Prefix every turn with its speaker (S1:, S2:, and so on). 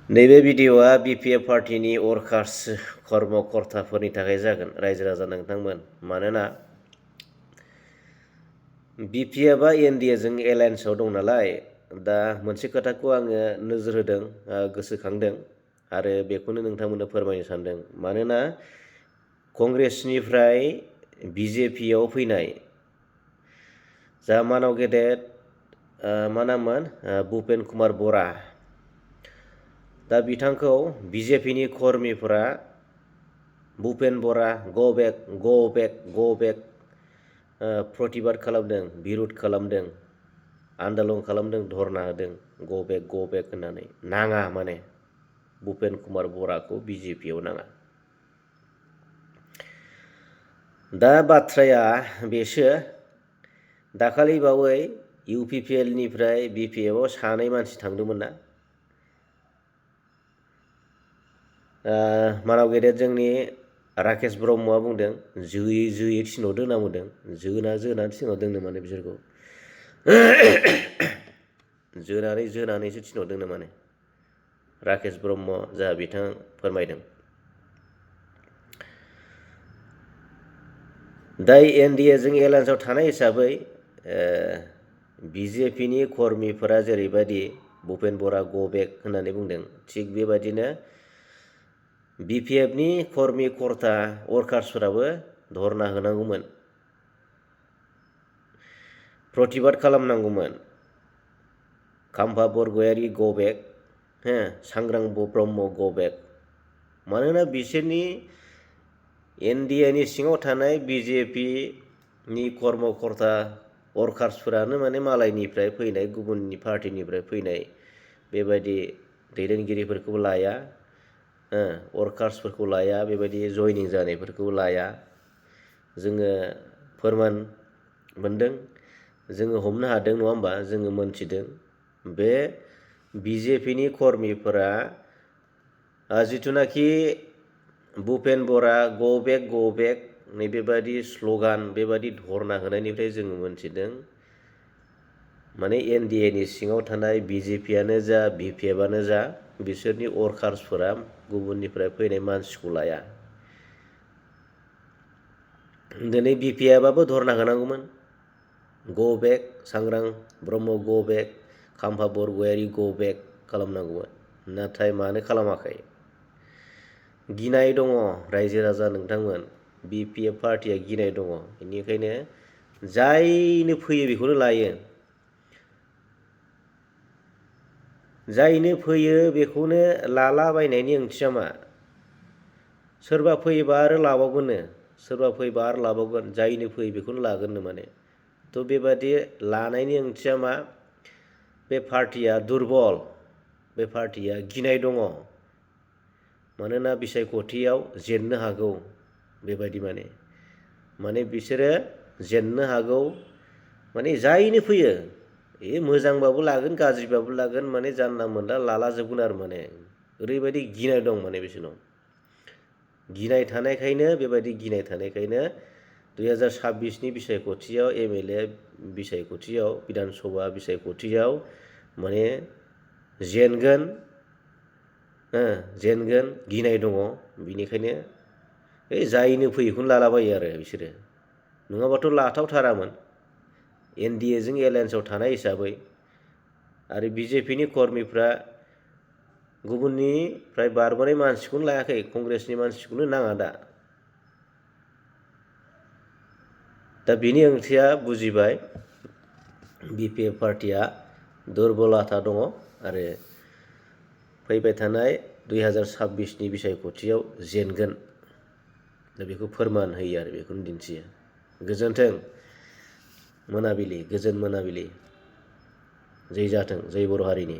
S1: नैबे भिडिअ'आ बिपिएफ पार्टीनि वर्कार्स कर्मकर्ताफोरनि थाखाय जागोन रायजो राजा नोंथांमोन। मानोना बिपिएफआ एनडिएजों एलायन्सआव दं नालाय, दा मोनसे खोथाखौ आङो नोजोर होदों, गोसोखांदों आरो बेखौनो नोंथांमोननो फोरमायनो सानदों। मानोना कंग्रेसनिफ्राय बिजेपिआव फैनाय जा मानाव गेदेर मा नाममोन भुपेन कुमार बरा, दा बिथांखौ बिजेपिनि कर्मिफोरा भुपेन बरा गो बेक गो बेक गो बेक प्रतिबाद खालामदों, बिरोध खालामदों, आन्दोलन खालामदों, धरना होदों गो बेक होननानै। नाङा माने भुपेन कुमार बराखौ बिजेपिआव नाङा। दा बाथ्राया बेसो, दाखालि बावै इउपिपिएलनिफ्राय बिपिएफआव सानै मानसि थांदोंमोन ना, मानाव गेदेर जोंनि राकेश ब्रह्मआ बुंदों जोयै जोयै थिनहरदों होनना बुंदों। जोनानै थिनहरदोंनो माने बिसोरखौ जोनानैसो थिनहरदोंनो माने राकेश ब्रह्म जा बिथाङा फोरमायदों। दा एनडिएजों एलायन्सआव थानाय हिसाबै बिजेपिनि कर्मिफोरा जेरैबायदि भुपेन बरा गो बेक होननानै बुंदों, थिग बेबायदिनो बिपिएफनि कर्मि कर्ता वर्कार्सफोराबो धरना होनांगौमोन, प्रतिबाद खालामनांगौमोन। खाम्फा बरगयारि गो बेक, सांग्रां ब्रह्म गो बेक। मानोना बिसोरनि एनडिएनि सिङाव थानाय बिजेपिनि कर्मकर्ता वर्कार्सफोरानो माने मालायनिफ्राय फैनाय, गुबुननि पार्टिनिफ्राय फैनाय बेबायदि दैदेनगिरिफोरखौ लाया, वर्कार्सफोरखौ लाया, बेबायदि जयनिं जानायफोरखौ लाया। जोङो फोरमान मोनदों, जोङो हमनो हादों, नङा होमबा? जोङो मोनथिदों बे बिजेपिनि कर्मिफोरा जिथुनाखि भुपेन बरा गो बेक नैबेबादि स्लगान, बेबादि धरना होनायनिफ्राय जोङो मोनथिदों माने एनडिएनि सिङाव थानाय बिजेपिआनो जा बिपिएफआनो जा बिसोरनि वर्कार्सफोरा गुबुननिफ्राय फैनाय मानसिखौ लाया। दिनै बिपिएफआबो धरना होनांगौमोन, गो बेक, सांग्रां ब्रह्म गो बेक, खाम्फा बरगयारि गो बेक खालामनांगौमोन। नाथाय मानो खालामाखै? गिनाय दङ रायजो राजा नोंथांमोन, बिपिएफ पार्टिया गिनाय दङ। बेनिखायनो जायनो फैयो बेखौनो लायो, जायनो फैयो बेखौनो लालाबायनायनि ओंथिया मा? सोरबा फैयोबा आरो लाबावगोननो, सोरबा फैबा आरो लाबावगोन, जायनो फैयो बेखौनो लागोननो माने। थ' बेबादि लानायनि ओंथिया मा? बे पार्टिया दुरबल, बे पार्टिया गिनाय दङ। मानोना बिसायख'थियाव जेननो हागौ, बेबायदि माने बिसोरो जेननो हागौ। माने जायनो फैयो मोजांबाबो लागोन, गाज्रिबाबो लागोन, माने जानला मोनला लालाजोबगोन आरो माने ओरैबायदि गिनाय दं माने बिसोरनाव। गिनाय थानायखायनो, बेबायदि गिनाय थानायखायनो 2026नि बिसायख'थियाव, एमएलए बिसायख'थियाव, बिधान सभा बिसायख'थियाव माने जेनगोन, गिनाय दङ। बिनिखायनो जायनो फैयोखौनो लालाबायो आरो बिसोरो, नङाबाथ' लाथावथारामोन एनडिएजों एलायन्सआव थानाय हिसाबै। आरो बिजेपिनि कर्मिफ्रा गुबुननिफ्राय बारबोनाय मानसिखौनो लायाखै, कंग्रेसनि मानसिखौनो नाङा दा बिनि ओंथिया बुजिबाय, बिपिएफ पार्टिया दुरबलथा दङ आरो फैबाय थानाय 2026नि बिसायख'थियाव जेनगोन। दा बेखौ फोरमान होयो आरो बेखौनो दिन्थियो। गोजोन्थों मोनाबिलि, गोजोन मोनाबिलि। जै जाथों, जै बर' हारिनि।